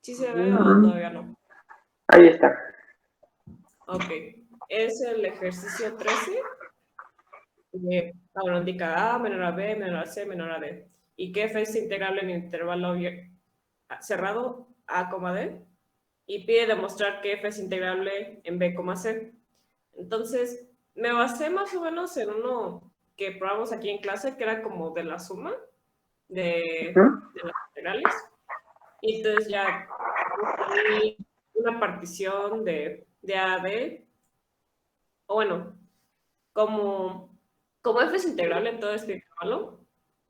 ¿Sí se ve o todavía no? Ahí está. Ok. Es el ejercicio 13 de la A menor a B menor a C menor a D. Y que f es integrable en intervalo cerrado A, D. Y pide demostrar que f es integrable en B, C. Entonces, me basé más o menos en uno que probamos aquí en clase, que era como de la suma de las integrales. Y entonces ya busqué una partición de A a B, o bueno, como f es integrable en todo este intervalo,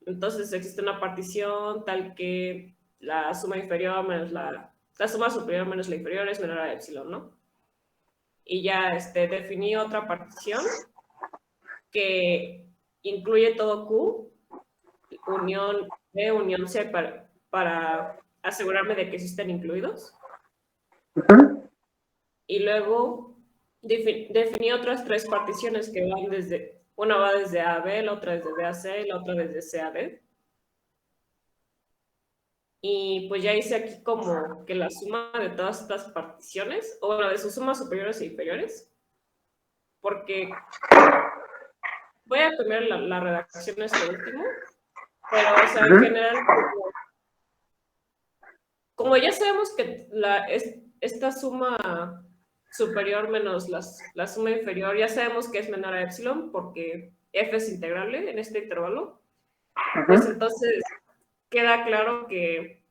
entonces existe una partición tal que la suma inferior menos la suma superior menos la inferior es menor a epsilon, ¿no? Y ya definí otra partición que incluye todo Q, unión B, unión C, para asegurarme de que existen incluidos. Y luego definí otras tres particiones que van una va desde A a B, la otra desde B a C y la otra desde C a D. Y pues ya hice aquí como que la suma de todas estas particiones, o bueno, de sus sumas superiores e inferiores, porque voy a cambiar la redacción esto último, pero o sea, en general, como ya sabemos que esta suma superior menos la suma inferior, ya sabemos que es menor a epsilon porque f es integrable en este intervalo, pues entonces queda claro que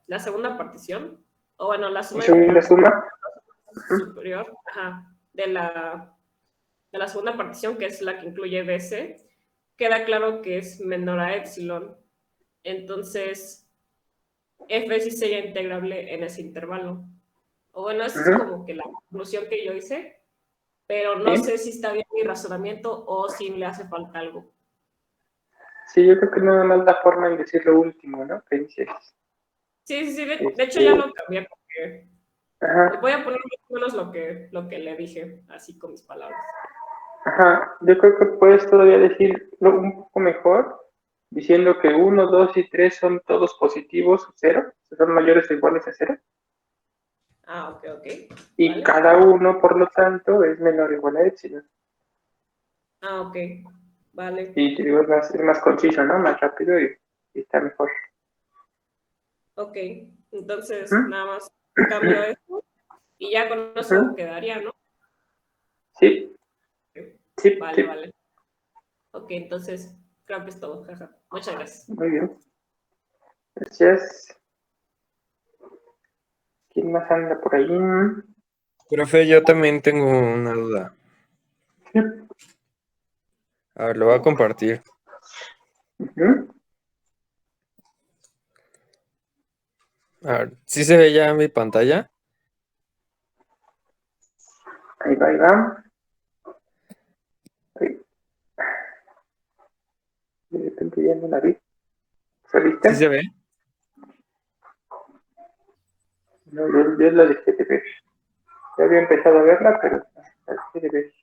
la segunda partición, o bueno, la suma Segunda inferior suma. superior de la segunda partición, que es la que incluye BC, queda claro que es menor a epsilon. Entonces, f sí sería integrable en ese intervalo. O bueno, esa es como que la conclusión que yo hice, pero no Sí. sé si está bien mi razonamiento o si le hace falta algo. Sí, yo creo que nada más la forma en decir lo último, ¿no? Que dices, Sí, sí, sí, de hecho ya lo cambié porque ajá, voy a poner más o menos lo que le dije, así con mis palabras. ajá, yo creo que puedes todavía decirlo un poco mejor, diciendo que uno, 2 y 3 son todos positivos, cero, son mayores o iguales a cero, Ah, ok, ok, y vale. cada uno, por lo tanto, es menor o igual a epsilon. Ah, ok, vale. Y te digo, es más conciso, ¿no? Más rápido y está mejor. Ok, entonces Ujú, nada más cambio esto y ya con eso ujú. quedaría, ¿no? Sí, sí, Vale, sí, vale. Ok, entonces creo que es todo. Jaja. Muchas gracias. muy bien. Gracias. ¿Quién más anda por ahí? Profe, yo también tengo una duda. Sí. A ver, lo voy a compartir. Ujú. A ver, ¿sí se ve ya en mi pantalla? Ahí va, ahí va. Ahí. De repente ya no la vi. ¿Sí se ¿Saliste? ve? No, yo la dejé de ver. Ya había empezado a verla, pero la dejé de ver.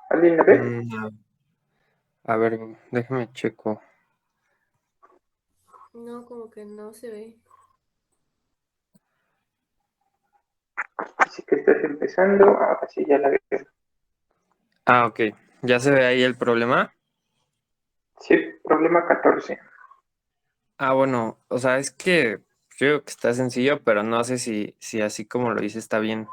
¿Alguien la ve? No. A ver, déjame checo. No, como que no se ve. Así que estás empezando. Ahora sí ya la veo. Ah, ok. ¿Ya se ve ahí el problema? Sí, problema 14. Ah, bueno, o sea, es que creo que está sencillo, pero no sé si así como lo hice está bien.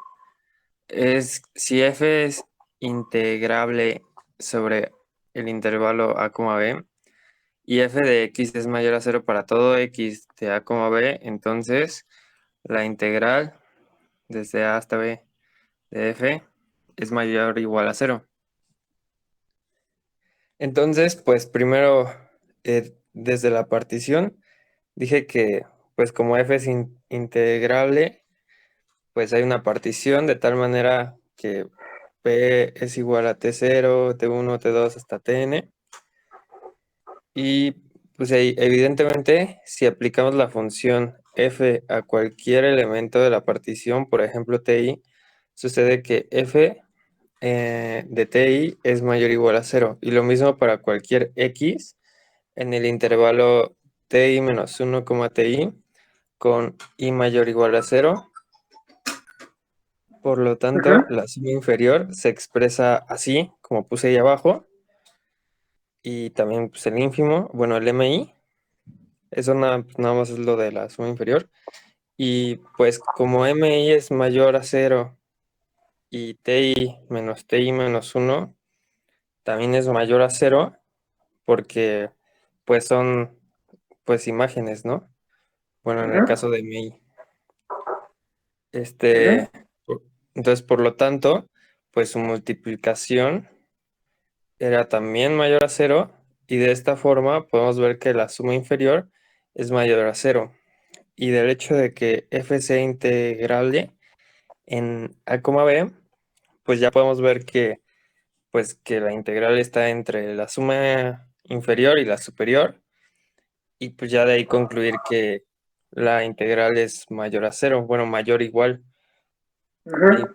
Es si f es integrable sobre el intervalo a, b, y f de x es mayor a cero para todo x de a, b, entonces la integral desde a hasta b de f es mayor o igual a cero. Entonces, pues primero, desde la partición, dije que, pues como f es integrable, pues hay una partición de tal manera que p es igual a t0, t1, t2 hasta tn. Y pues ahí, evidentemente, si aplicamos la función f a cualquier elemento de la partición, por ejemplo ti, sucede que f de ti es mayor o igual a cero. Y lo mismo para cualquier x en el intervalo ti menos 1, ti con i mayor o igual a 0. Por lo tanto, Ujú, la suma inferior se expresa así, como puse ahí abajo, y también pues, el ínfimo, bueno, el mi, eso nada más es lo de la suma inferior. Y pues como mi es mayor a 0 y ti menos 1 también es mayor a 0, porque pues son pues imágenes, ¿no? Bueno, en el ujú, caso de mi, ujú. este, entonces por lo tanto, pues su multiplicación era también mayor a 0 y de esta forma podemos ver que la suma inferior es mayor a 0 y del hecho de que f sea integrable en a, b, pues ya podemos ver que pues que la integral está entre la suma inferior y la superior y pues ya de ahí concluir que la integral es mayor a 0, bueno, mayor o igual. Y Ujú.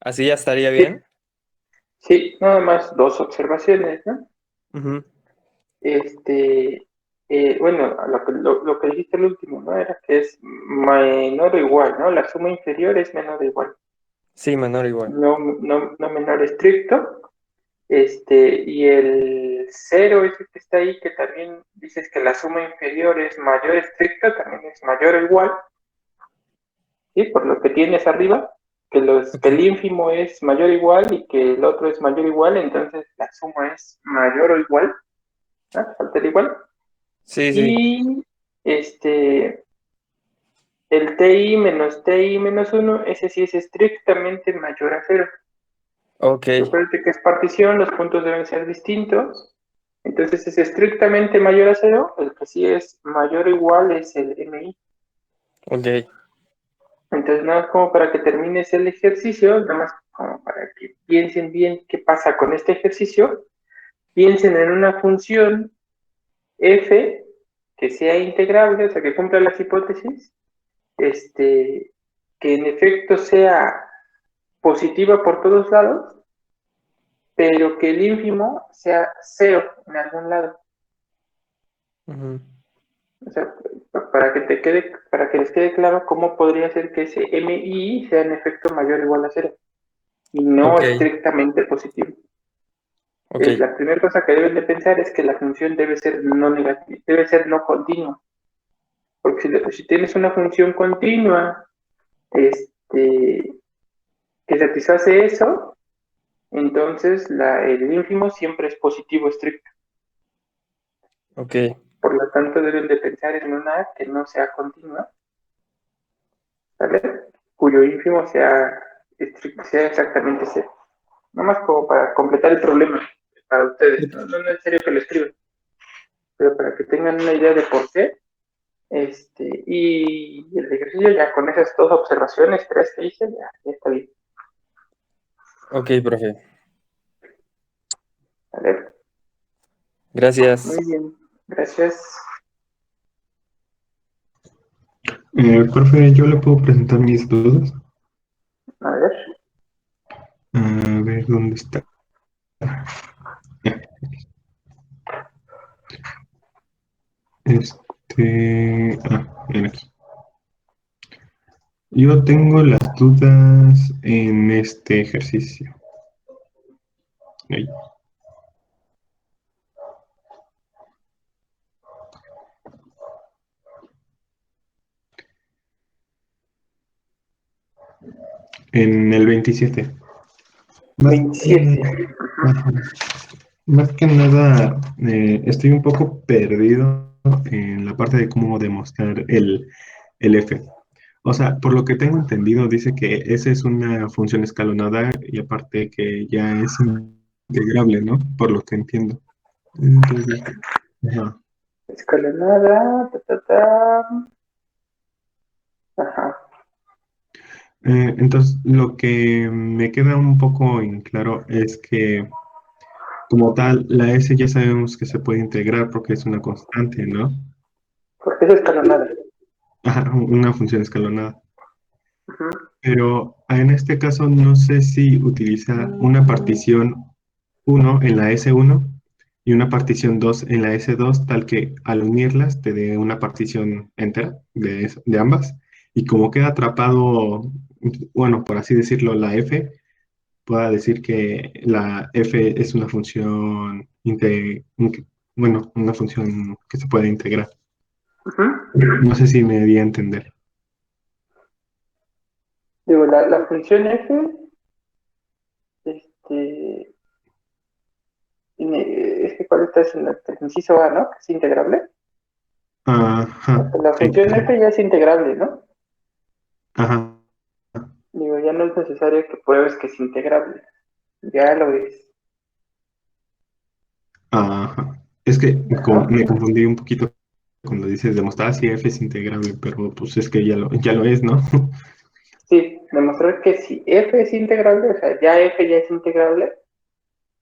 así ya estaría Sí, bien. sí, nada más dos observaciones, ¿no? Ujú. Este, bueno, lo que dijiste al último, ¿no? Era que es menor o igual, ¿no? La suma inferior es menor o igual, Sí, menor o igual. no menor estricto. Y el cero ese que está ahí, que también dices que la suma inferior es mayor estricta, también es mayor o igual, ¿sí? Por lo que tienes arriba, que el Ok. ínfimo es mayor o igual y que el otro es mayor o igual, entonces la suma es mayor o igual, ¿no? Falta el igual. Sí, sí. Y este, el ti menos uno ese sí es estrictamente mayor a cero. Ok, Recuerda que es partición, los puntos deben ser distintos. Entonces es estrictamente mayor a cero, el que sí es mayor o igual es el MI. ok, Entonces, nada más como para que termines el ejercicio, nada más como para que piensen bien qué pasa con este ejercicio, piensen en una función f que sea integrable, o sea, que cumpla las hipótesis, que en efecto sea positiva por todos lados, pero que el ínfimo sea cero en algún lado. ujú, O sea, para que les quede claro cómo podría ser que ese MI sea en efecto mayor o igual a cero y no ok, estrictamente positivo. ok, La primera cosa que deben de pensar es que la función debe ser no negativa, debe ser no continua, porque si tienes una función continua que satisface eso, entonces el ínfimo siempre es positivo estricto. ok, Por lo tanto, deben de pensar en una que no sea continua, ¿vale? Cuyo ínfimo sea exactamente cero. Nada más como para completar el problema para ustedes. No, no es necesario que lo escriban, pero para que tengan una idea de por qué. Y el ejercicio ya con esas dos observaciones, tres que hice, ya está bien. ok, profe. ¿Vale? Gracias. Muy bien. Gracias. Profe, yo le puedo presentar mis dudas. A ver. A ver, ¿dónde está? Ya. Ven aquí. Yo tengo las dudas en este ejercicio. Ahí. En el 27. Más que, 27. ajá. Más que nada, estoy un poco perdido en la parte de cómo demostrar el F. O sea, por lo que tengo entendido, dice que esa es una función escalonada y aparte que ya es integrable, ¿no? Por lo que entiendo. Entonces, ajá. Escalonada. Ajá. Entonces, lo que me queda un poco en claro es que, como tal, la S ya sabemos que se puede integrar porque es una constante, ¿no? Porque es escalonada. Ajá, una función escalonada. Ujú. Pero en este caso no sé si utiliza una partición uno en la S1 y una partición 2 en la S2, tal que al unirlas te dé una partición entera de ambas. Y como queda atrapado, bueno, por así decirlo, la F, pueda decir que la F es una función, bueno, una función que se puede integrar. Ujú. No sé si me di a entender. Digo, la función f, este, es que cuál estás en el inciso A, ¿no? Que es integrable. Ajá, La sí, función f ya es integrable, ¿no? ajá, Digo, ya no es necesario que pruebes que es integrable. Ya lo es. ajá. Es que Ajá. me confundí un poquito cuando dices demostrar si F es integrable, pero pues es que ya lo es, ¿no? Sí, demostrar que si f es integrable, o sea, ya f ya es integrable,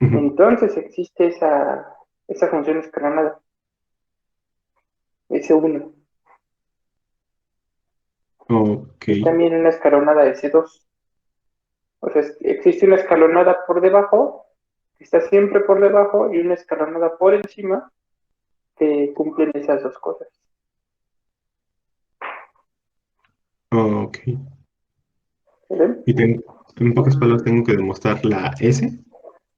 Ujú. entonces existe esa función escalonada, S1. Ok, Y también una escalonada S2. O sea, existe una escalonada por debajo, que está siempre por debajo, y una escalonada por encima, que cumplen esas dos cosas. ok. ¿Ven? Y en pocas palabras tengo que demostrar la S,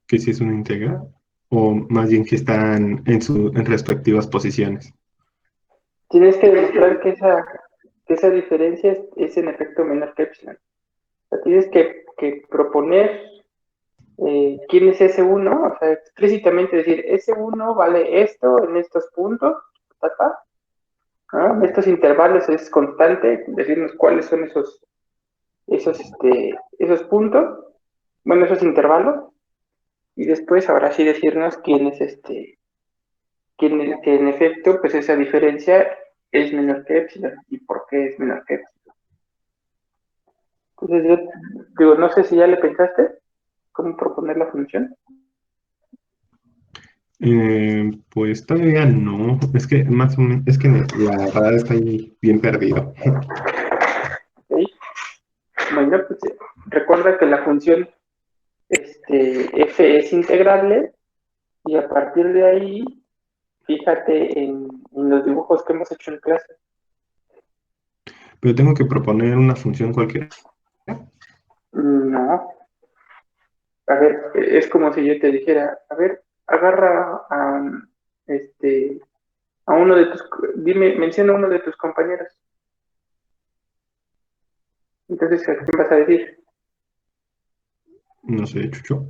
que sí es una integral, o más bien que están en respectivas posiciones. Tienes que demostrar que esa diferencia es en efecto menor que epsilon. O sea, tienes que proponer quién es S1, o sea, explícitamente decir, S1 vale esto en estos puntos, ta, ta, ¿no? En estos intervalos es constante, decirnos cuáles son esos puntos, bueno, esos intervalos, y después ahora sí decirnos quién es que en efecto, pues esa diferencia es menor que epsilon, y por qué es menor que epsilon. Entonces yo digo, no sé si ya le pensaste cómo proponer la función. Pues todavía no, es que más o menos, es que la verdad está ahí bien perdido. ¿Ok? Bueno, pues recuerda que la función f es integrable y a partir de ahí, fíjate en los dibujos que hemos hecho en clase. Pero tengo que proponer una función cualquiera. No, a ver, es como si yo te dijera, a ver, agarra este, a uno de menciona a uno de tus compañeros. Entonces, ¿a quién vas a decir? No sé, Chucho.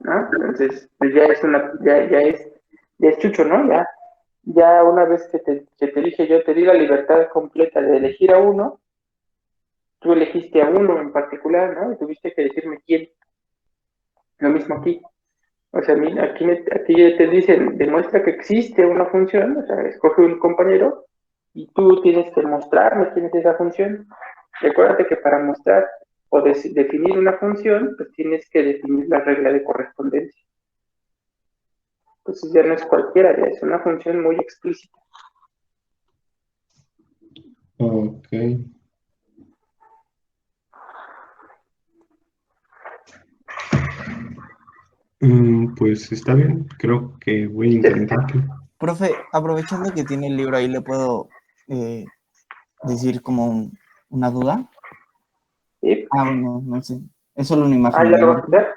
¿No? Entonces, pues ya es Chucho, ¿no? Ya una vez que te dije yo, te di la libertad completa de elegir a uno, tú elegiste a uno en particular, ¿no? Y tuviste que decirme quién. Lo mismo aquí. O sea, aquí te dicen, demuestra que existe una función, o sea, escoge un compañero y tú tienes que mostrarme quién es esa función. Recuérdate que para mostrar o definir una función, pues tienes que definir la regla de correspondencia. Entonces ya no es cualquiera, ya es una función muy explícita. Ok. Pues está bien, creo que voy a intentarlo. Profe, aprovechando que tiene el libro ahí, ¿le puedo decir como una duda? ¿Sí? Ah, bueno, no sé. Es solo una Ah, imagen, ya lo ¿verdad? va a quitar.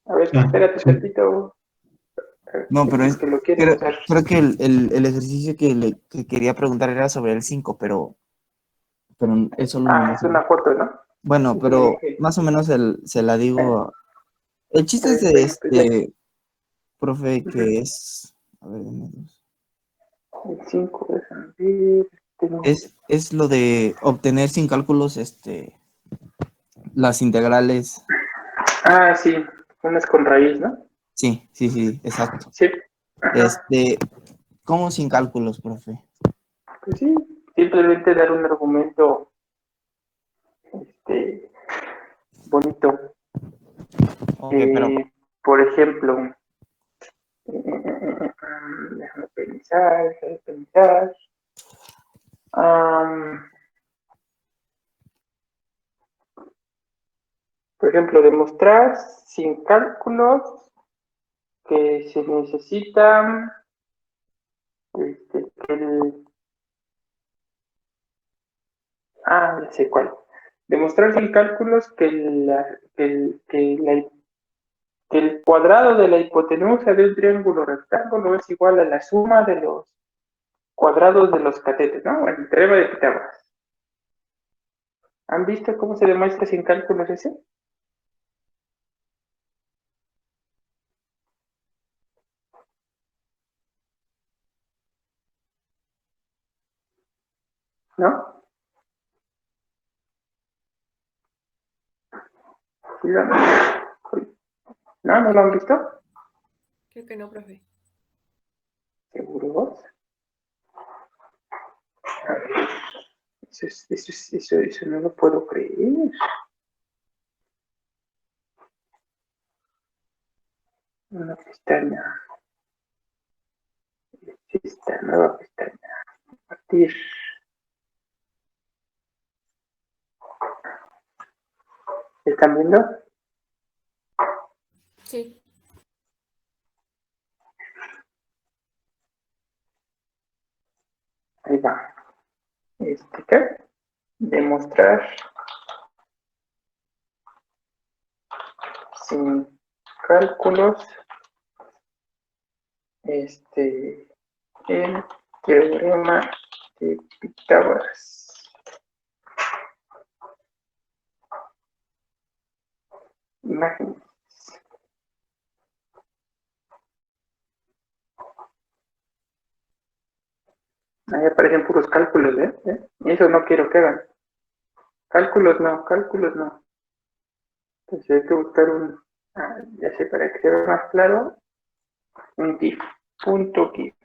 A ver, Ah, espérate sí. tantito, No, pero que lo quiere creo, usar. creo que el ejercicio que quería preguntar era sobre el 5, pero es solo una Ah, es imagen. una foto, ¿no? Bueno, pero Ok. más o menos se la digo. El A chiste es ver, de bueno, pues ya. profe, Ujú. que es. A ver, dame dos. El 5, déjame ver. Tengo. Es lo de obtener sin cálculos las integrales. Ah, sí, unas con raíz, ¿no? Sí, sí, sí, exacto. Sí. Ajá. Este, ¿Cómo sin cálculos, profe? Pues sí, simplemente dar un argumento este, bonito. Ok, pero Eh, por ejemplo, déjame pensar. Am, por ejemplo, demostrar sin cálculos que se necesita que ya sé cuál. Demostrar sin cálculos que el cuadrado de la hipotenusa de un triángulo rectángulo es igual a la suma de los cuadrados de los catetes, ¿no? El teorema de Pitágoras. ¿Han visto cómo se demuestra sin cálculos ese? ¿No? ¿Sí ¿No? ¿No lo han visto? Creo que no, profe. ¿Seguros? A ver, eso no lo puedo creer. Una pestaña. Esta nueva pestaña. Partir. ¿Están viendo? Sí. Ahí va. ¿Qué? Demostrar sin cálculos el teorema de Pitágoras. Imágenes. Ahí aparecen puros cálculos, ¿eh? Eso no quiero que hagan. Cálculos no, cálculos no. Entonces hay que buscar ya sé, para que sea más claro, un GIF, punto GIF.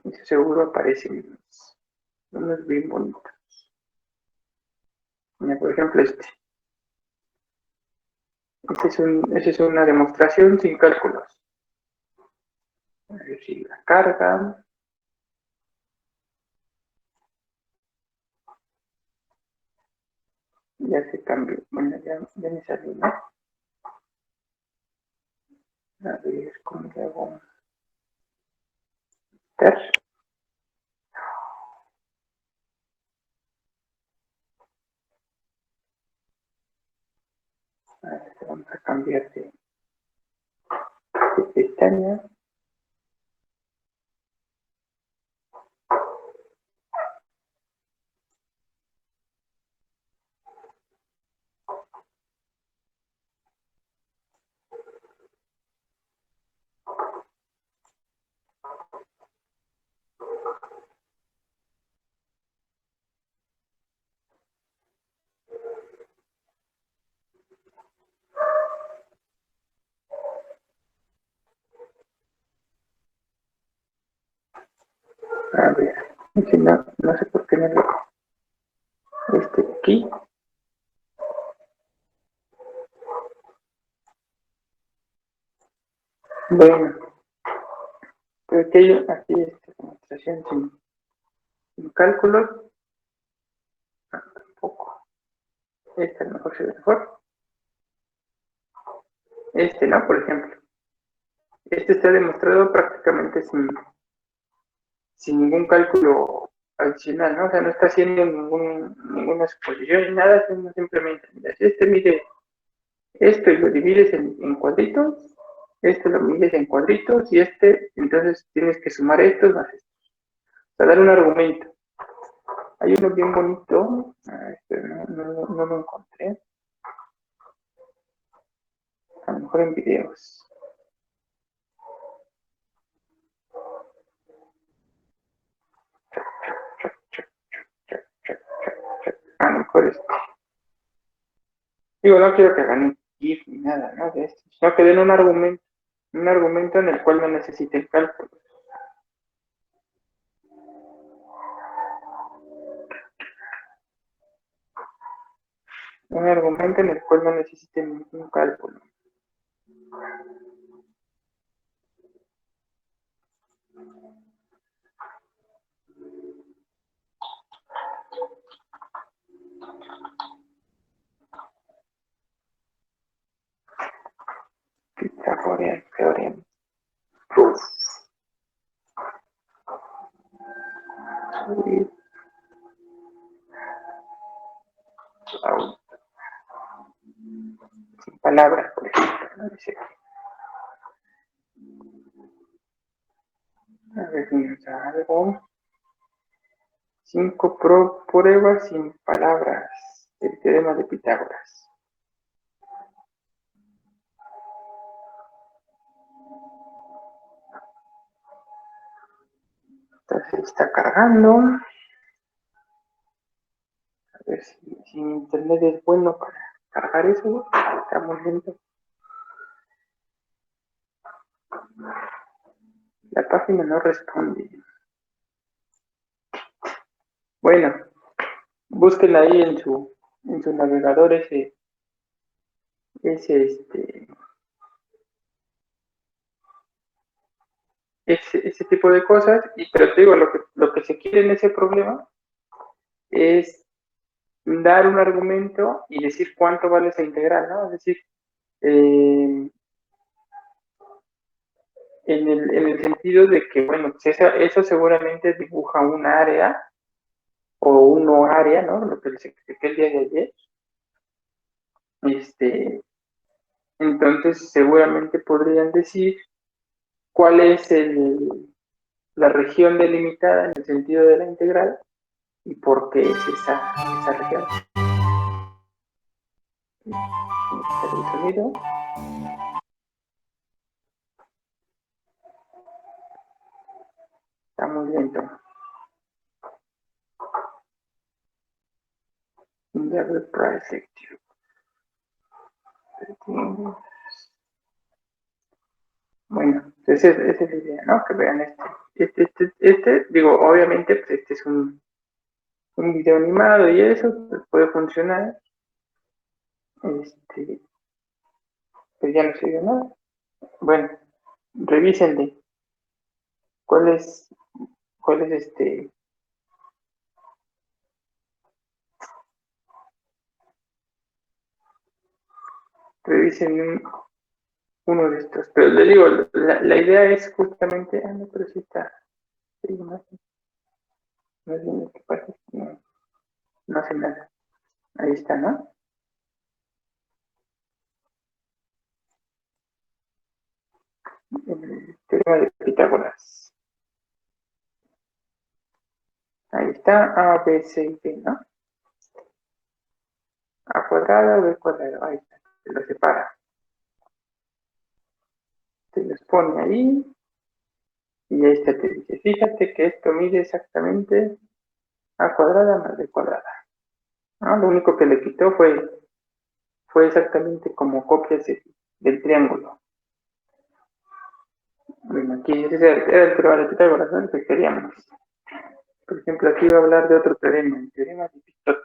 Eso seguro aparecen unos bien bonitos. Mira, por ejemplo, esa es una demostración sin cálculos. A ver si la carga. Ya se cambió. Bueno, ya me salió, ¿no? A ver cómo le hago. Enter. A ver, vamos a cambiar de pestaña. A ver, no sé por qué no lo. Aquí. Bueno, pero aquí demostración sin cálculos. Tampoco. Esta a lo mejor se ve mejor. ¿No? Por ejemplo. Está demostrado prácticamente sin ningún cálculo adicional, ¿no? O sea, no está haciendo ninguna suposición ni nada, sino simplemente, mira, si mide esto y lo divides en cuadritos, lo mides en cuadritos y entonces tienes que sumar estos más estos. O sea, dar un argumento. Hay uno bien bonito, no lo encontré, a lo mejor en videos. A lo mejor digo, no quiero que hagan un GIF ni nada, ¿no? De esto, sino que den un argumento en el cual no necesiten cálculo. Un argumento en el cual no necesiten ningún cálculo. Proof. Sin palabras, por ejemplo, ¿no? Dice, a ver, vamos a algo. 5 pruebas sin palabras del teorema de Pitágoras. Entonces está cargando. A ver si mi internet es bueno para cargar eso. Está muy lento. La página no responde. Bueno, búsquenla ahí en su navegador ese tipo de cosas, pero te digo, lo que se quiere en ese problema es dar un argumento y decir cuánto vale esa integral, ¿no? Es decir, en el sentido de que, bueno, pues eso seguramente dibuja un área o un no área, ¿no? Lo que les expliqué el día de ayer. Entonces, seguramente podrían decir cuál es la región delimitada en el sentido de la integral y por qué es esa región. El sonido. Está muy lento. Double price lecture. Bueno, entonces esa es la idea, ¿no? Que vean digo, obviamente, pues este es un video animado y eso pues, puede funcionar. Pues ya no se dio nada. Bueno, revísenle. ¿Cuál es Revisen uno de estos. Pero le digo, la idea es justamente, no, pero sí está, sí, más bien lo que pasa es que no hace nada. Ahí está, ¿no? El teorema de Pitágoras. Ahí está, A, B, C y D, ¿no? A cuadrado, B cuadrado, ahí está, se lo separa. Se los pone ahí, y ahí está, te dice, fíjate que esto mide exactamente A cuadrada más B cuadrada. ¿No? Lo único que le quitó fue exactamente como copias del triángulo. Bueno, aquí ese era el teorema de Pitágoras, ¿no? El que queríamos. Por ejemplo, aquí voy a hablar de otro teorema, el teorema de Pistot.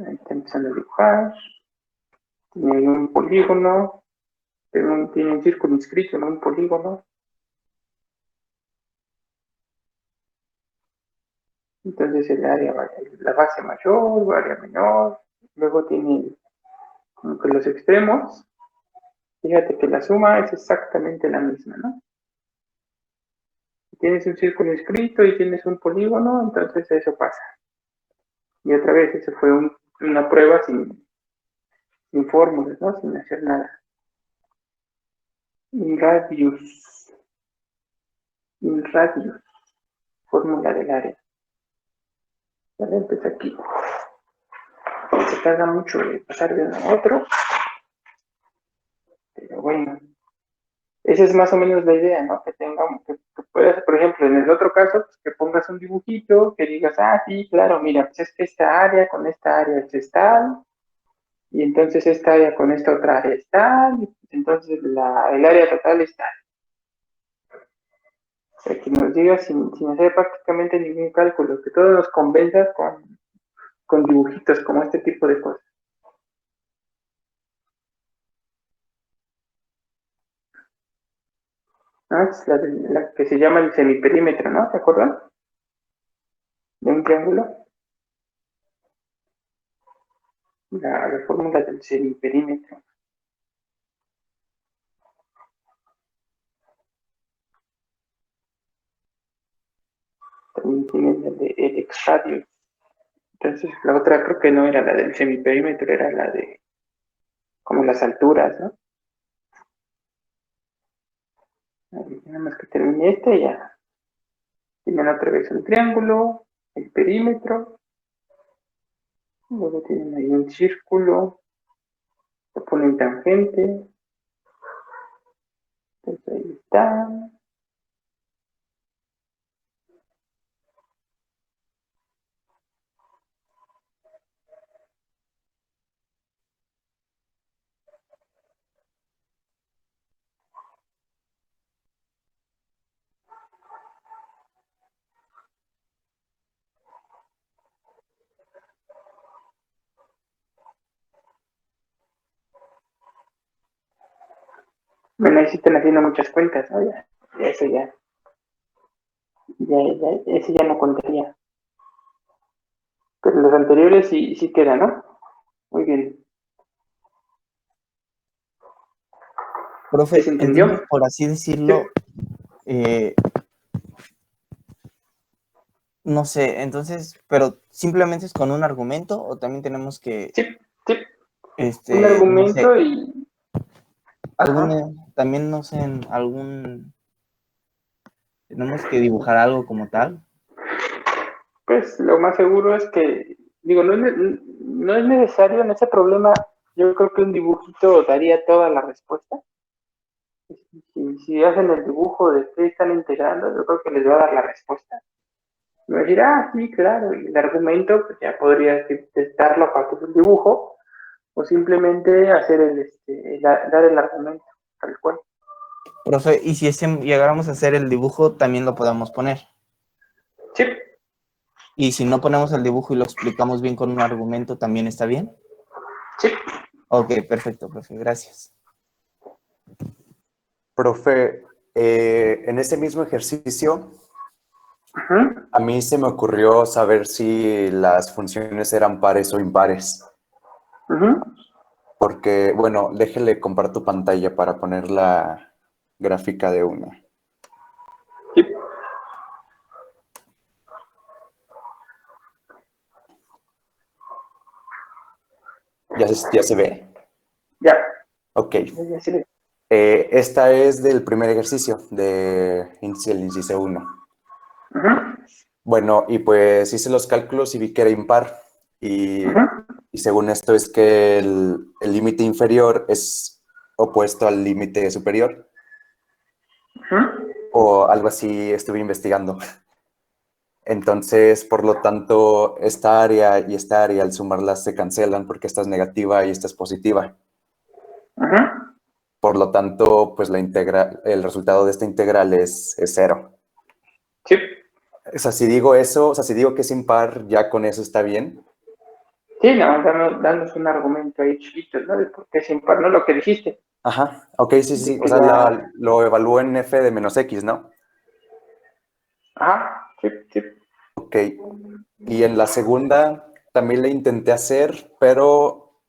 Ahí está empezando a dibujar. Tiene un polígono. Tiene un círculo inscrito en un polígono. Entonces el área, la base mayor, área menor. Luego tiene como que los extremos. Fíjate que la suma es exactamente la misma, ¿no? Si tienes un círculo inscrito y tienes un polígono, entonces eso pasa. Y otra vez, eso fue una prueba sin fórmulas, ¿no? Sin hacer nada. Radius, fórmula del área. Vale, entonces aquí se tarda mucho de pasar de uno a otro, pero bueno, esa es más o menos la idea, ¿no? Que tengamos, que puedas, por ejemplo, en el otro caso, pues que pongas un dibujito, que digas, sí, claro, mira, pues es que esta área con esta área es tal, y entonces esta área con esta otra área es tal, y entonces el área total es tal. O sea, que nos digas sin hacer prácticamente ningún cálculo, que todo nos convenza con dibujitos, como este tipo de cosas. ¿No? Es la que se llama el semiperímetro, ¿no? ¿Se acuerdan? De un triángulo. la fórmula del semiperímetro. También tienen el exradio. Entonces, la otra creo que no era la del semiperímetro, era la de como las alturas, ¿no? Nada más que termine y ya. Tienen otra vez un triángulo, el perímetro, luego tienen ahí un círculo, lo ponen tangente, entonces ahí está. Bueno, ahí sí están haciendo muchas cuentas, ¿no? Ya, eso ese ya no contaría. Pero los anteriores sí quedan, ¿no? Muy bien. Profe, ¿Se entonces, entendió? por así decirlo, eh, no sé, entonces, pero simplemente es con un argumento o también tenemos que, Sí, sí. Un no sé, argumento y... Ajá. también, no sé, en algún, tenemos que dibujar algo como tal. Pues lo más seguro es que, digo, no es necesario en ese problema. Yo creo que un dibujito daría toda la respuesta. Si hacen el dibujo de qué están integrando, yo creo que les va a dar la respuesta. Me va a decir, sí, claro, y el argumento, pues ya podrías testarlo a partir del dibujo, o simplemente hacer dar el argumento, tal cual. Profe, y si llegáramos a hacer el dibujo, también lo podemos poner. Sí, Y si no ponemos el dibujo y lo explicamos bien con un argumento, ¿también está bien? sí. Ok, perfecto, profe, gracias. Profe, en ese mismo ejercicio, Ajá. a mí se me ocurrió saber si las funciones eran pares o impares. Ajá. Porque, bueno, déjele comparto pantalla para poner la gráfica de una. Sí. ¿Ya se ve? Ya. Ok. Ya se ve. Esta es del primer ejercicio, el inciso 1. Ajá. Bueno, y pues hice los cálculos y vi que era impar. Y, Ajá. y según esto es que el límite inferior es opuesto al límite superior. Ajá. O algo así estuve investigando. Entonces, por lo tanto, esta área y esta área al sumarlas se cancelan porque esta es negativa y esta es positiva. Ajá. Por lo tanto, pues el resultado de esta integral es 0. Sí. O sea, si digo eso, o sea, si digo que es impar, ya con eso está bien. Sí, no, danos un argumento ahí chiquito, ¿no? De por qué es impar, ¿no? Lo que dijiste. Ajá, ok, sí, De sí. O que sea, ya... lo evalúo en f de menos x, ¿no? Ajá, sí, sí. Ok. Y en la segunda también la intenté hacer, pero,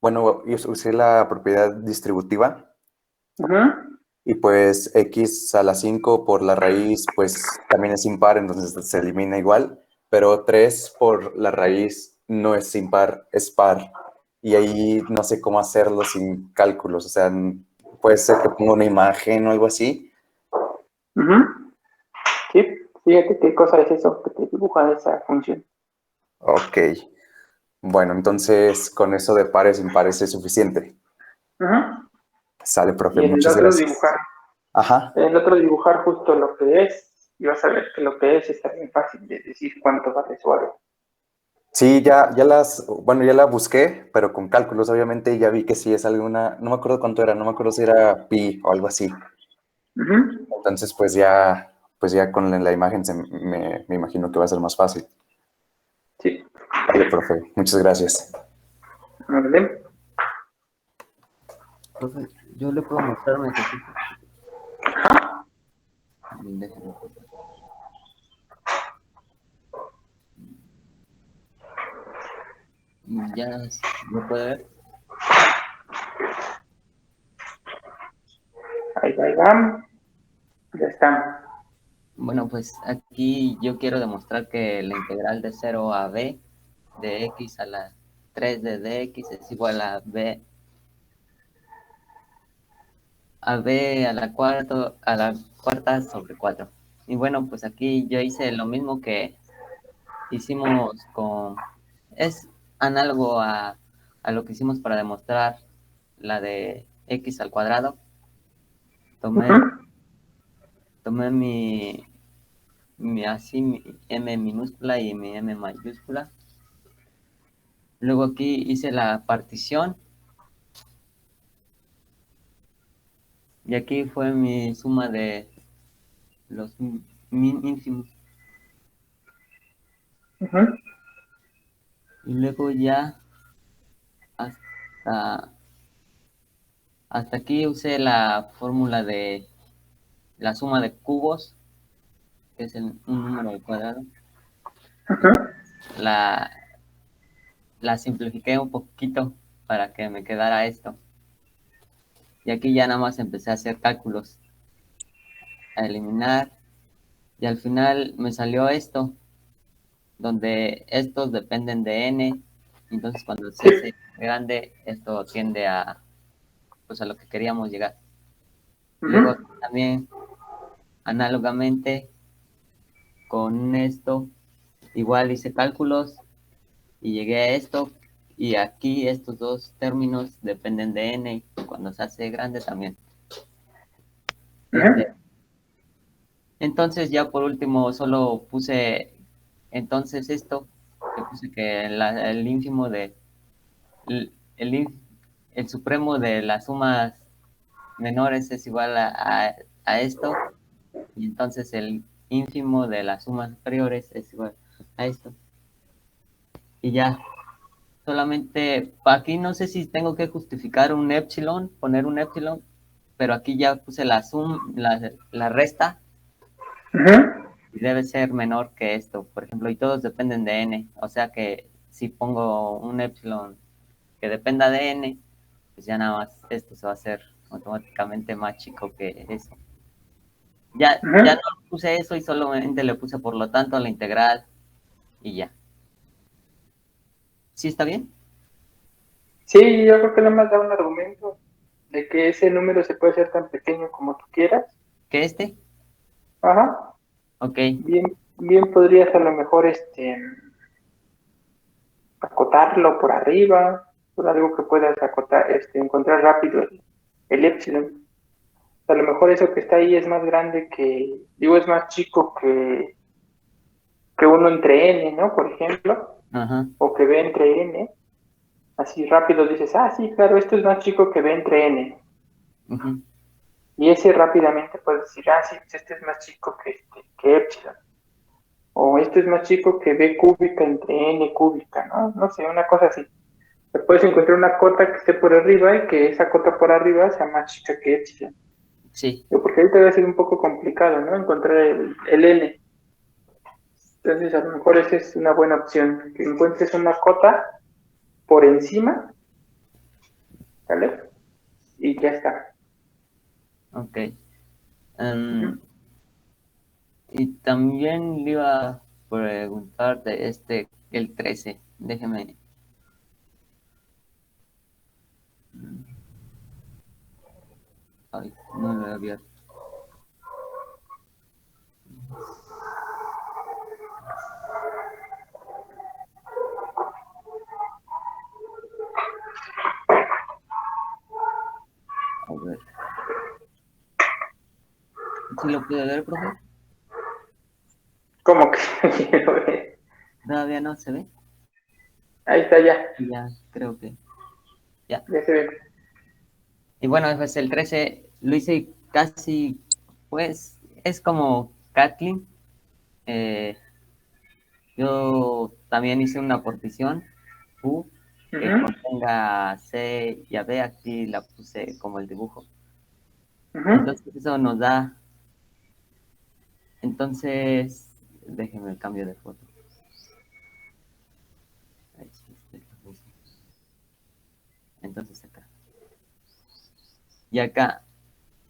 bueno, usé la propiedad distributiva. Ajá. Y pues x a la 5 por la raíz, pues también es impar, entonces se elimina igual. Pero 3 por la raíz no es impar, es par. Y ahí no sé cómo hacerlo sin cálculos. O sea, puede ser que ponga una imagen o algo así. Ajá. Sí, fíjate qué cosa es eso que te dibuja esa función. Ok. Bueno, entonces con eso de pares impares es suficiente. Ajá. Sale, profe, Y en el muchas otro gracias. dibujar, Ajá. justo lo que es, y vas a ver que lo que es está bien fácil de decir cuánto vale su algo. Sí, bueno, ya la busqué, pero con cálculos, obviamente, y ya vi que sí es alguna, no me acuerdo cuánto era, no me acuerdo si era pi o algo así. Ujú. Entonces, pues ya con la imagen me imagino que va a ser más fácil. Sí, Vale, profe, muchas gracias. ¿vale? Profe, yo le puedo mostrar un ejercicio. Déjeme. ya lo puede ver. Ahí va, ahí va. Ya está. Bueno, pues aquí yo quiero demostrar que la integral de 0 a b de x a la 3 de dx es igual a b a la cuarta sobre 4. Y bueno, pues aquí yo hice lo mismo que hicimos con... Es análogo a lo que hicimos para demostrar la de x al cuadrado. Tomé mi m minúscula y mi m mayúscula. Luego aquí hice la partición. Y aquí fue mi suma de los ínfimos. Ujú. Y luego ya hasta aquí usé la fórmula de la suma de cubos, que es un número al cuadrado. Ujú. La simplifiqué un poquito para que me quedara esto. Y aquí ya nada más empecé a hacer cálculos, a eliminar. Y al final me salió esto, donde estos dependen de n. Entonces cuando se hace grande, esto tiende a, pues, a lo que queríamos llegar. Luego Ujú. también, análogamente con esto, igual hice cálculos y llegué a esto. Y aquí estos dos términos dependen de n. Y cuando se hace grande también. Ujú. Entonces ya por último solo puse entonces esto, que puse que el ínfimo de el, el supremo de las sumas menores es igual a esto, y entonces el ínfimo de las sumas superiores es igual a esto. Y ya, solamente aquí no sé si tengo que justificar un epsilon, poner un epsilon, pero aquí ya puse la resta, Ujú. y debe ser menor que esto, por ejemplo, y todos dependen de n, o sea que si pongo un epsilon que dependa de n, pues ya nada más esto se va a hacer automáticamente más chico que eso. Ya Ujú. no puse eso y solamente le puse por lo tanto la integral y ya. ¿Sí está bien? Sí, yo creo que nada más da un argumento de que ese número se puede hacer tan pequeño como tú quieras. ¿Que este? Ajá. Ok. Bien podrías a lo mejor acotarlo por arriba, por algo que puedas acotar, encontrar rápido el epsilon. A lo mejor eso que está ahí es más grande que, digo, es más chico que uno entre n, ¿no? Por ejemplo, Ajá. o que b entre n. Así rápido dices, ah, sí, claro, esto es más chico que b entre n. Uh-huh. Y ese rápidamente puedes decir, ah, sí, pues este es más chico que epsilon. O este es más chico que b cúbica entre n cúbica, ¿no? No sé, una cosa así. Te puedes encontrar una cota que esté por arriba y que esa cota por arriba sea más chica que epsilon. Sí. Porque ahorita va a ser un poco complicado, ¿no? Encontrar el n. Entonces, a lo mejor esa es una buena opción, que encuentres una cota por encima, ¿vale? Y ya está. Ok. Ujú. Y también le iba a preguntar de el 13. Déjeme. Ay, no lo he abierto. A ver. ¿Sí lo puede ver, profe? ¿Cómo que? Quiero ver. Todavía no se ve. Ahí está, ya. Ya, creo que. Ya. Ya se ve. Y bueno, pues el 13 lo hice casi, pues, es como Kathleen. Eh, yo también hice una partición U que Ujú. contenga C y a B. Aquí la puse como el dibujo. Ujú. Entonces eso nos da, entonces, déjenme el cambio de foto. Ahí sí, este es lo mismo. Entonces acá. Y acá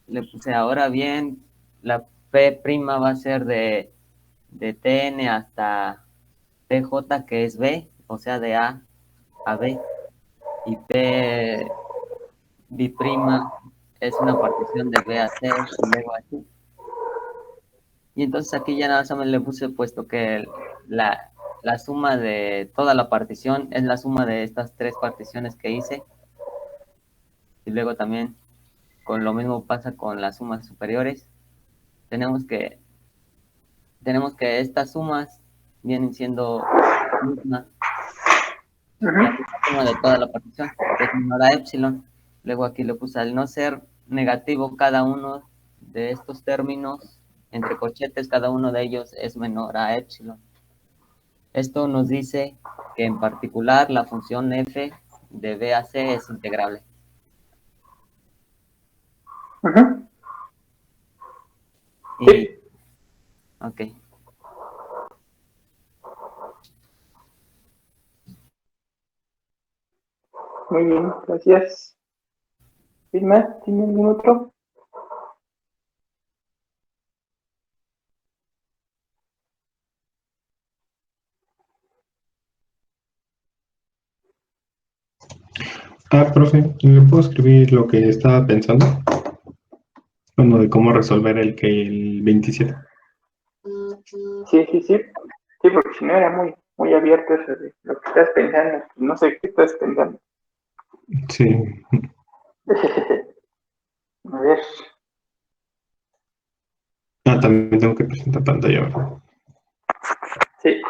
le puse ahora bien, la P' va a ser de Tn hasta PJ, que es B, o sea, de A a B. Y P' es una partición de B a C y luego así. Y entonces aquí ya nada más le puse puesto que la suma de toda la partición es la suma de estas tres particiones que hice. Y luego también con lo mismo pasa con las sumas superiores. Tenemos que estas sumas vienen siendo mismas Ujú. la suma de toda la partición, que es menor a epsilon. Luego aquí le puse al no ser negativo cada uno de estos términos, entre corchetes, cada uno de ellos es menor a epsilon. Esto nos dice que en particular la función f de b a c es integrable. Ujú. Y, Sí. ok. Muy bien, gracias. Vilma, ¿tiene algún otro? Profe, ¿le puedo escribir lo que estaba pensando? Bueno, de cómo resolver el 27. Sí, sí, sí. Sí, porque si no era muy abierto eso de lo que estás pensando. No sé qué estás pensando. Sí. A ver. También tengo que presentar pantalla, ¿verdad? Sí.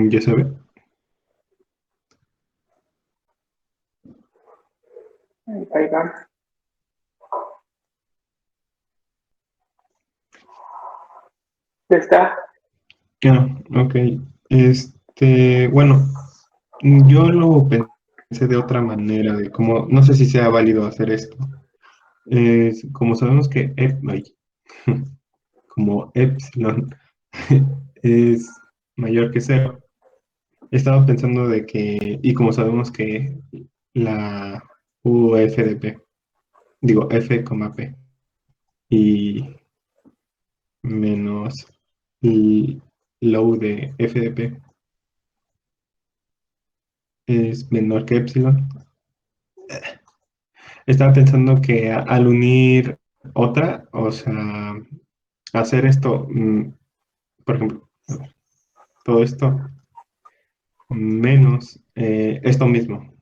Ya sabe. Ahí va. Ya está. Ok. Bueno, yo lo pensé de otra manera, de cómo, no sé si sea válido hacer esto. Como sabemos que como epsilon es mayor que cero, estaba pensando de que, y como sabemos que la UF de P, digo F, P, y menos low de F de P es menor que epsilon. Estaba pensando que al unir otra, o sea, hacer esto, por ejemplo, todo esto menos esto mismo.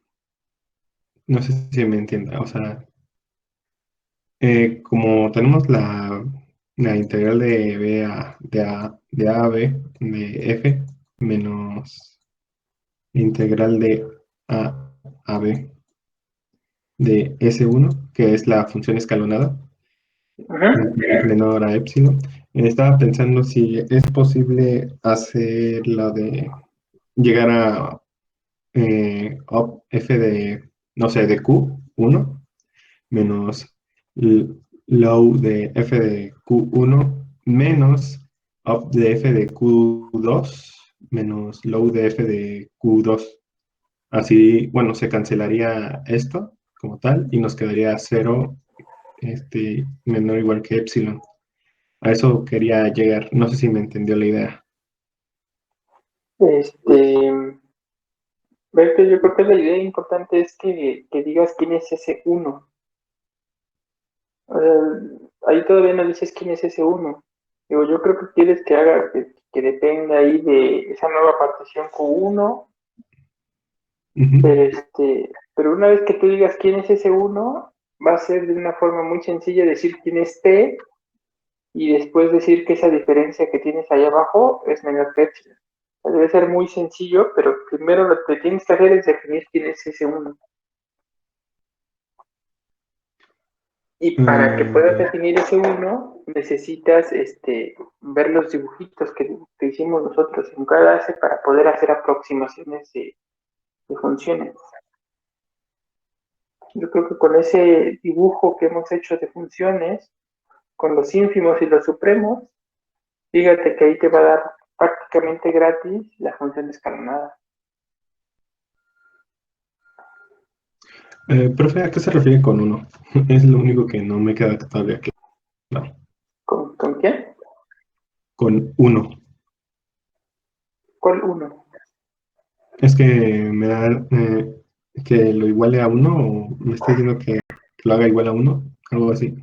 No sé si me entienda. O sea, como tenemos la integral de de A a B de F menos integral de a B de S1, que es la función escalonada, Ujú. menor a epsilon. Estaba pensando si es posible hacer la de llegar a f de, no sé, de Q1 menos low de f de Q1 menos up de f de Q2 menos low de f de Q2. Así, bueno, se cancelaría esto como tal y nos quedaría 0 menor o igual que epsilon. A eso quería llegar. No sé si me entendió la idea. Verte, yo creo que la idea importante es que digas quién es ese uno. Ahí todavía no dices quién es ese uno. Digo, yo creo que quieres que haga, que dependa ahí de esa nueva partición Q1, Ujú. pero una vez que tú digas quién es ese uno, va a ser de una forma muy sencilla decir quién es T y después decir que esa diferencia que tienes ahí abajo es menor que epsilon. O sea, debe ser muy sencillo, pero primero lo que tienes que hacer es definir quién es ese uno. Y para que puedas Ya. definir ese uno, necesitas ver los dibujitos que hicimos nosotros en cada clase para poder hacer aproximaciones de funciones. Yo creo que con ese dibujo que hemos hecho de funciones, con los ínfimos y los supremos, fíjate que ahí te va a dar prácticamente gratis la función escalonada. Profe, ¿a qué se refiere con uno? Es lo único que no me queda todavía claro. ¿Con quién? Con uno. ¿Cuál uno? Es que me da que lo iguale a uno o me está diciendo que lo haga igual a uno, algo así.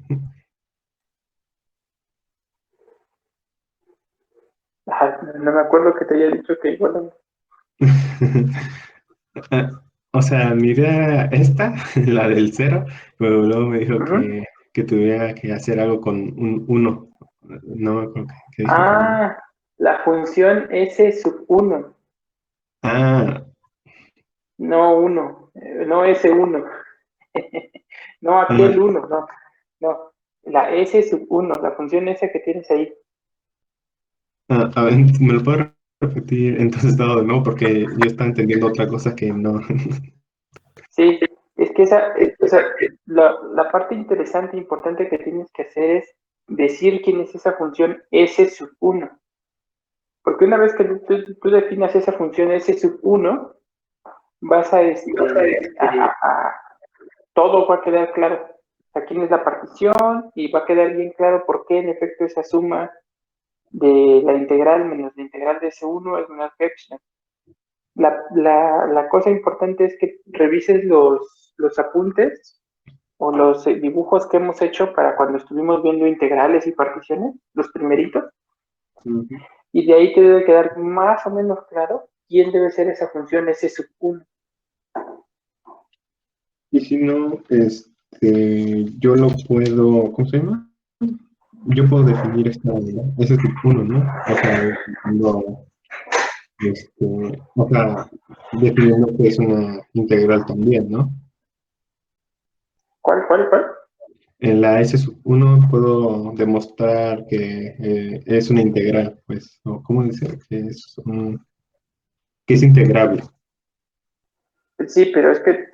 No me acuerdo que te haya dicho que igual. O sea, mi idea era esta, la del cero, pero luego me dijo Ujú. que tuviera que hacer algo con un uno. No me acuerdo qué dijo con uno. La función S sub 1, Ah, no 1, no S1, no aquel ah, 1, no, la S sub 1, la función S que tienes ahí. a ver, ¿me lo puedo repetir entonces todo de nuevo? Porque yo estaba entendiendo otra cosa que no. Sí, es que o sea, la parte interesante e importante que tienes que hacer es decir quién es esa función S sub 1. Porque una vez que tú definas esa función S sub 1, vas todo va a quedar claro. O sea, quién es la partición y va a quedar bien claro por qué en efecto esa suma de la integral menos la integral de S1 es menor que epsilon. La cosa importante es que revises los apuntes o los dibujos que hemos hecho para cuando estuvimos viendo integrales y particiones, los primeritos, Ujú. y de ahí te debe quedar más o menos claro quién debe ser esa función S sub 1. Y si no, yo lo puedo, ¿cómo se llama? Yo puedo definir ese tipo uno, ¿no? O sea, definiendo, o sea, definiendo que es una integral también, ¿no? ¿Cuál? En la S1 puedo demostrar que es una integral, pues, o ¿cómo dice? Que es integrable. Sí, pero es que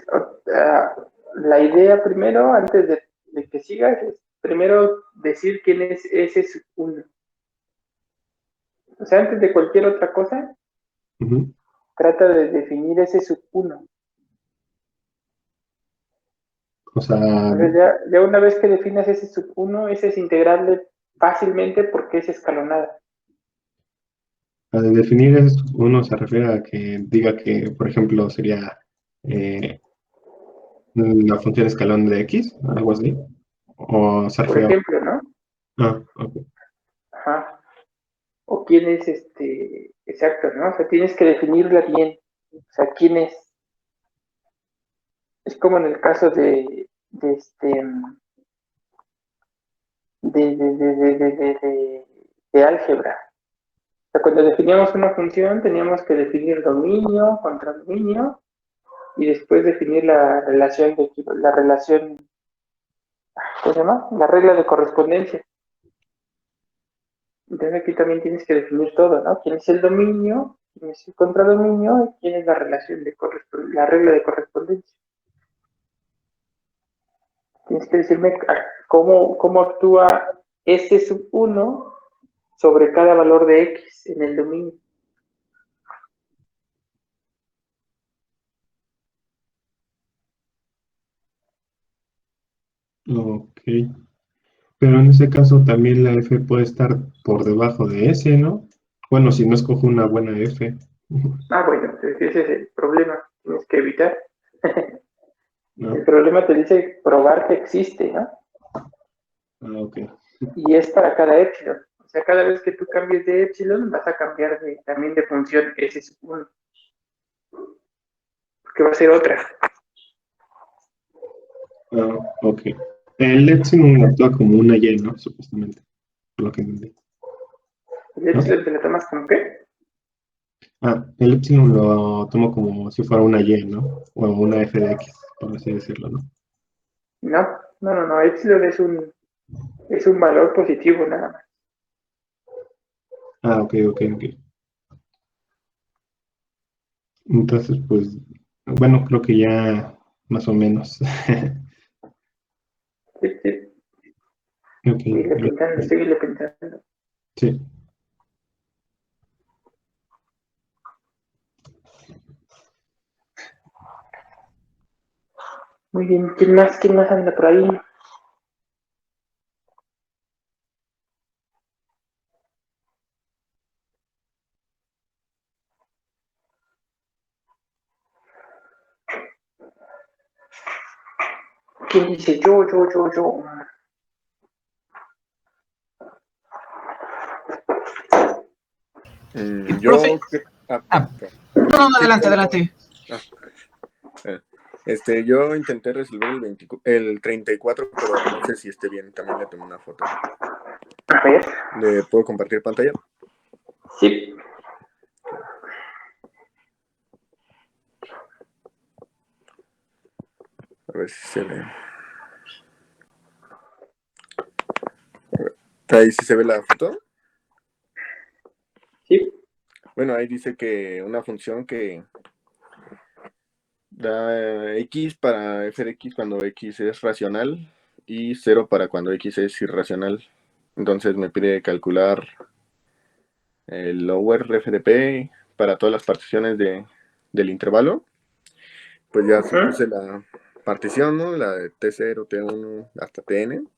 la idea primero, antes de que sigas, es primero decir quién es S sub 1. O sea, antes de cualquier otra cosa, Ujú. trata de definir S sub 1. O sea, O sea, ya una vez que definas S sub 1, ese es integrable fácilmente porque es escalonada. al definir S1 se refiere a que diga que, por ejemplo, sería eh, la función escalón de X, algo así. O se Por refiere ejemplo, ¿no? ok. Ajá. O quién es exacto, ¿no? O sea, tienes que definirla bien. O sea, quién es. Es como en el caso de álgebra. O sea, cuando definíamos una función teníamos que definir dominio contra dominio y después definir la relación, ¿cómo se llama? La regla de correspondencia. Entonces aquí también tienes que definir todo, ¿no? ¿Quién es el dominio? ¿Quién es el contradominio? ¿Y quién es la relación la regla de correspondencia? Tienes que decirme cómo actúa S sub 1 sobre cada valor de X en el dominio. Ok. Pero en ese caso también la F puede estar por debajo de S, ¿no? Bueno, si no escojo una buena F. Bueno, ese es el problema. Tienes que evitar. El No. problema te dice probar que existe, ¿no? Ok. Y es para cada epsilon. O sea, cada vez que tú cambies de epsilon, vas a cambiar también de función S sub 1, porque va a ser otra. Ok. El epsilon actúa como una Y, ¿no? Supuestamente, por lo que entendí. ¿El ¿No? epsilon te lo tomas como qué? El epsilon lo tomo como si fuera una Y, ¿no? O una F de X, por así decirlo, ¿no? No. Epsilon es un valor positivo nada más. Ok. Entonces, pues, bueno, creo que ya más o menos. Sí. Ok, Seguirle pensando. sí. Muy bien, ¿quién más? ¿Quién más anda por ahí? ¿Quién dice yo? Yo, No, sí, adelante, adelante. yo intenté resolver el 34, pero no sé si esté bien. También le tomé una foto. A ver, ¿Le puedo compartir pantalla? sí. A ver si se ve. Ahí sí se ve la foto. Sí. Bueno, ahí dice que una función que da x para f de x cuando x es racional y 0 para cuando x es irracional. Entonces me pide calcular el lower f de p para todas las particiones del intervalo. Pues ya supuse la partición, ¿no? La de T0, T1 hasta Tn,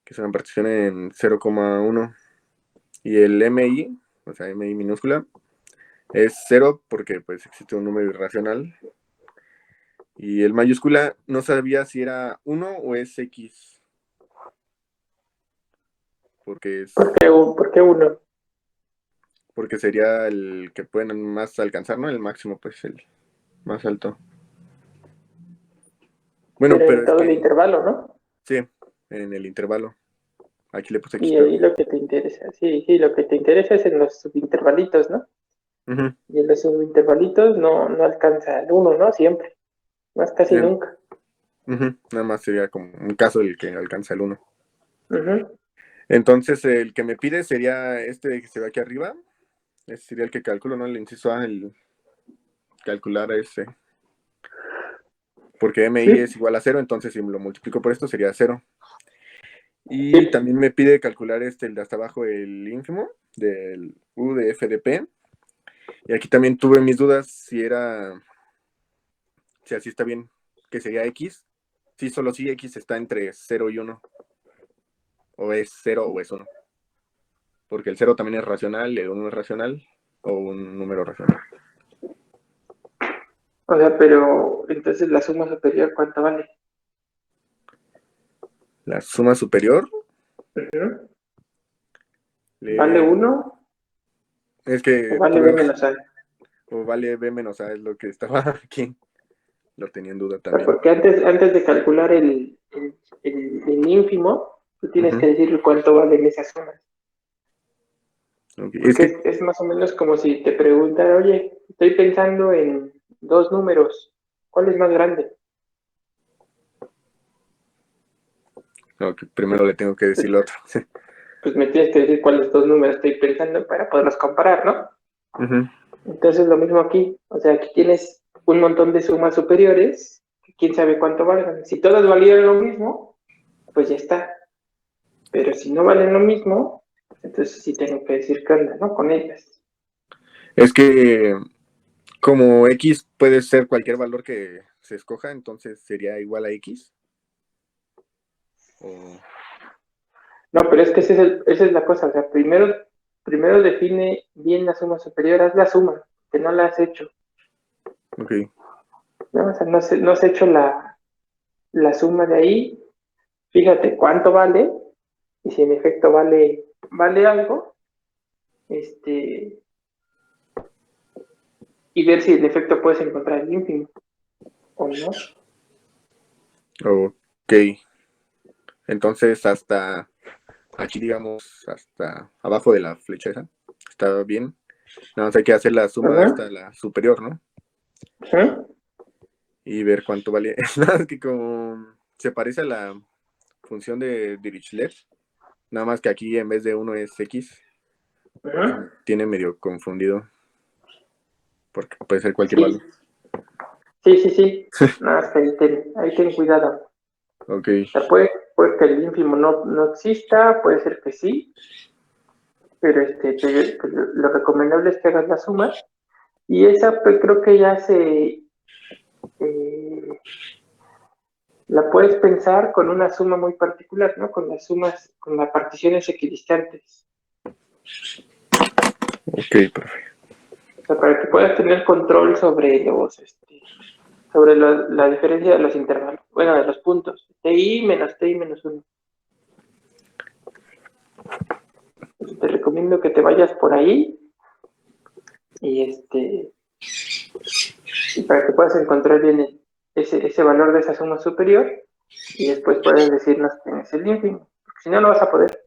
que es una partición en 0,1. Y el MI, o sea, MI minúscula, es 0 porque pues existe un número irracional. Y el mayúscula no sabía si era 1 o es X. Porque es... ¿Por qué uno? Porque sería el que pueden más alcanzar, ¿no? El máximo, pues el más alto. Bueno, Pero pero en es todo el que... intervalo, ¿no? Sí, en el intervalo. Aquí le puse X, Y pero... ahí lo que te interesa, sí, lo que te interesa es en los subintervalitos, ¿no? Uh-huh. Y en los subintervalitos no alcanza el uno, ¿no? Siempre, más casi nunca. Uh-huh. Nada más sería como un caso el que alcanza el 1. Uh-huh. Entonces, el que me pide sería este que se ve aquí arriba. Ese sería el que calculo, ¿no? El inciso A, el calcular ese. Porque MI es igual a 0, entonces si lo multiplico por esto sería 0. Y también me pide calcular el de hasta abajo, el ínfimo, del U de F de P. Y aquí también tuve mis dudas si así está bien, que sería X. Si solo si X está entre 0 y 1. O es 0 o es 1. Porque el 0 también es racional, el 1 es racional, o un número racional. O sea, pero entonces la suma superior, ¿cuánto vale? La suma superior. Uh-huh. ¿Vale 1? Es que ¿O vale B menos A? o vale B menos A, es lo que estaba aquí. Lo tenía en duda O sea, también. porque antes de calcular el ínfimo, tú tienes que decir cuánto valen esas sumas. Okay. Porque es más o menos como si te preguntara, oye, estoy pensando en dos números, ¿cuál es más grande? Primero le tengo que decir lo otro. Pues me tienes que decir cuáles dos números estoy pensando para poderlos comparar, ¿no? Uh-huh. Entonces lo mismo aquí, o sea, aquí tienes un montón de sumas superiores, quién sabe cuánto valgan. Si todas valieran lo mismo, pues ya está. Pero si no valen lo mismo, entonces sí tengo que decir qué onda, ¿no? Con ellas. Es que como X puede ser cualquier valor que se escoja, entonces sería igual a X. No, pero es que esa es la cosa, o sea, primero define bien la suma superior, haz la suma, que no la has hecho. Ok. ¿No? O sea, no has hecho la suma de ahí, fíjate cuánto vale, y si en efecto vale algo, y ver si en efecto puedes encontrar el ínfimo, o no. Ok. Entonces hasta aquí, digamos, hasta abajo de la flecha esa, está bien. Nada más hay que hacer la suma hasta la superior, ¿no? ¿Sí? Y ver cuánto vale. Nada más que como se parece a la función de Dirichlet, nada más que aquí en vez de 1 es X. Tiene medio confundido. Porque puede ser cualquier valor. Sí. Nada más que ahí ten cuidado. Ok. O sea, puede que el ínfimo no exista, puede ser que sí, pero lo recomendable es que hagas la suma. Y esa pues, creo que ya la puedes pensar con una suma muy particular, ¿no? Con las sumas, con las particiones equidistantes. Ok, profe. O sea, para que puedas tener control sobre sobre la diferencia de los intervalos, bueno, de los puntos, TI menos TI menos 1. Te recomiendo que te vayas por ahí y y para que puedas encontrar bien ese valor de esa suma superior y después puedes decirnos quién es el ínfimo, porque si no, no vas a poder.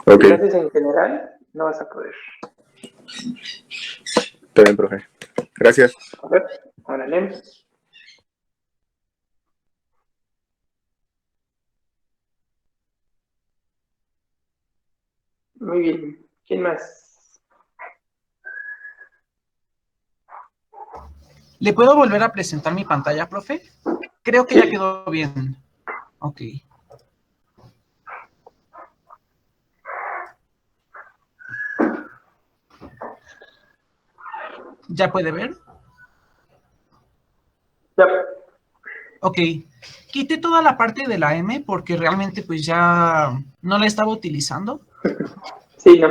Ok, Si lo haces en general, no vas a poder. está bien, profe. Gracias. A ver, órale. Muy bien. ¿Quién más? ¿Le puedo volver a presentar mi pantalla, profe? Creo que ya quedó bien. Ok. ¿Ya puede ver? Ya. Ok. Quité toda la parte de la M porque realmente pues ya no la estaba utilizando. Sí, no.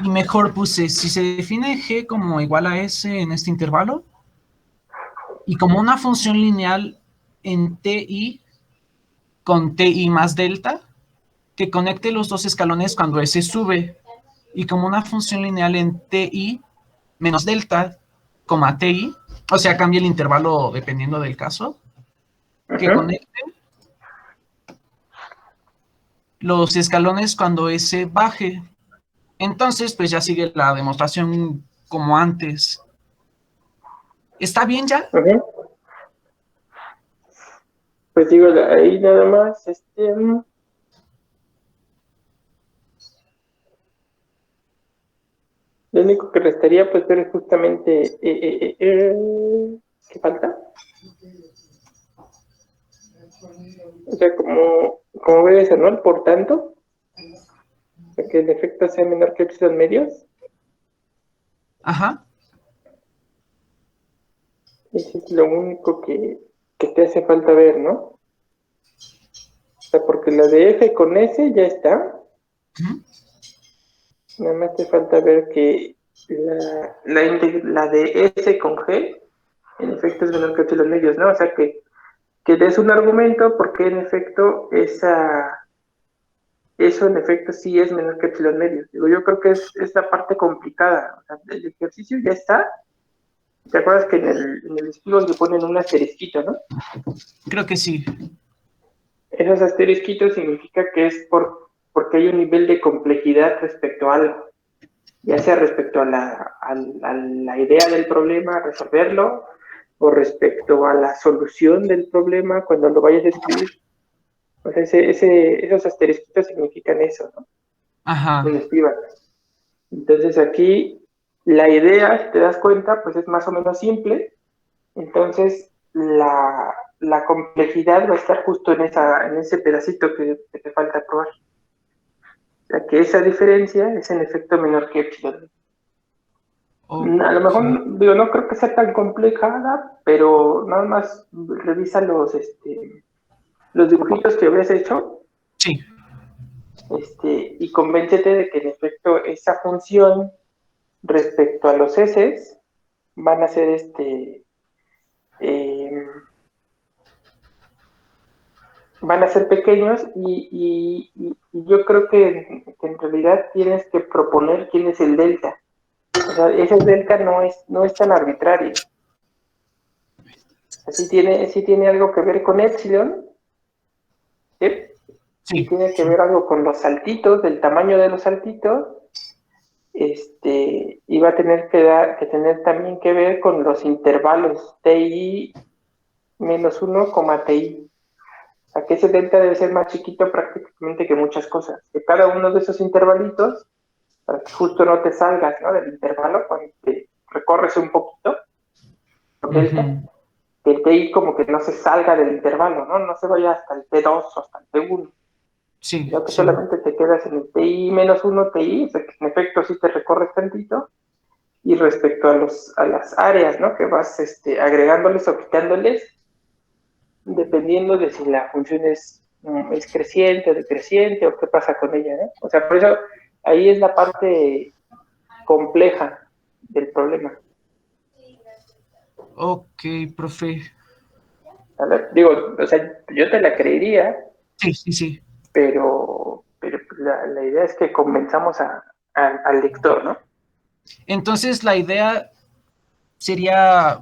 Y mejor puse, si se define G como igual a S en este intervalo, y como una función lineal en TI con TI más delta, que conecte los dos escalones cuando S sube, y como una función lineal en TI menos delta, coma TI, o sea, cambia el intervalo dependiendo del caso, que conecte los escalones cuando S baje. Entonces, pues ya sigue la demostración como antes. ¿Está bien ya? Pues digo, ahí nada más, lo único que restaría pues ver justamente ¿qué falta? O sea, como ver eso, ¿no? Por tanto, o sea, que el efecto sea menor que los medios. Ajá. Eso es lo único que te hace falta ver, ¿no? O sea, porque la de F con S ya está. Nada más te falta ver que la de S con G, en efecto, es menor que 8 los medios, ¿no? O sea, que des un argumento porque en efecto eso en efecto sí es menor que epsilon medio. Digo, yo creo que es la parte complicada. O sea, el ejercicio ya está. ¿Te acuerdas que en el estudio le ponen un asterisquito, no? Creo que sí. Esos asterisquitos significa que es porque hay un nivel de complejidad respecto a algo, ya sea respecto a la idea del problema, resolverlo, o respecto a la solución del problema cuando lo vayas a escribir. O sea, esos asterisquitos significan eso, ¿no? Ajá. Un escriban. Entonces aquí la idea, si te das cuenta, pues es más o menos simple. Entonces la complejidad va a estar justo en ese pedacito que te falta probar. O sea que esa diferencia es en efecto menor que epsilon. A lo mejor, digo, no creo que sea tan compleja, pero nada más revisa los dibujitos que habías hecho. Sí. Y convéncete de que en efecto esa función respecto a los S van a ser van a ser pequeños y yo creo que en realidad tienes que proponer quién es el delta. O sea, ese delta no es tan arbitrario. O sea, sí tiene algo que ver con epsilon, ¿sí? Sí tiene que ver algo con los saltitos, del tamaño de los saltitos, y va a tener que tener también que ver con los intervalos TI menos 1, TI. O sea, que ese delta debe ser más chiquito prácticamente que muchas cosas. Que cada uno de esos intervalitos, para que justo no te salgas, ¿no?, del intervalo, cuando te recorres un poquito, delta, que el TI como que no se salga del intervalo, ¿no? No se vaya hasta el T2 o hasta el T1. Sí. Ya que solamente te quedas en el TI menos 1 TI, o sea que en efecto sí te recorres tantito. Y respecto a las áreas, ¿no?, que vas agregándoles o quitándoles, dependiendo de si la función es creciente o decreciente o qué pasa con ella, ¿no? O sea, por eso ahí es la parte compleja del problema. Ok, profe. ¿Vale? Digo, o sea, yo te la creería, Sí. pero la idea es que convenzamos al lector, ¿no? Entonces la idea sería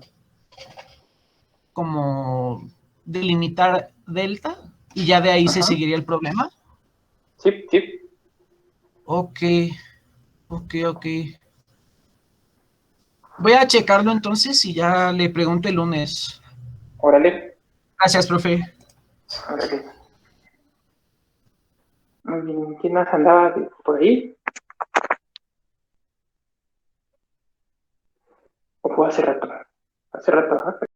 como delimitar delta y ya de ahí se Ajá. seguiría el problema. Sí. Ok. Voy a checarlo entonces y ya le pregunto el lunes. Órale. Gracias, profe. Muy bien. ¿Quién más andaba por ahí? ¿O fue hace rato? Hace rato, ¿no?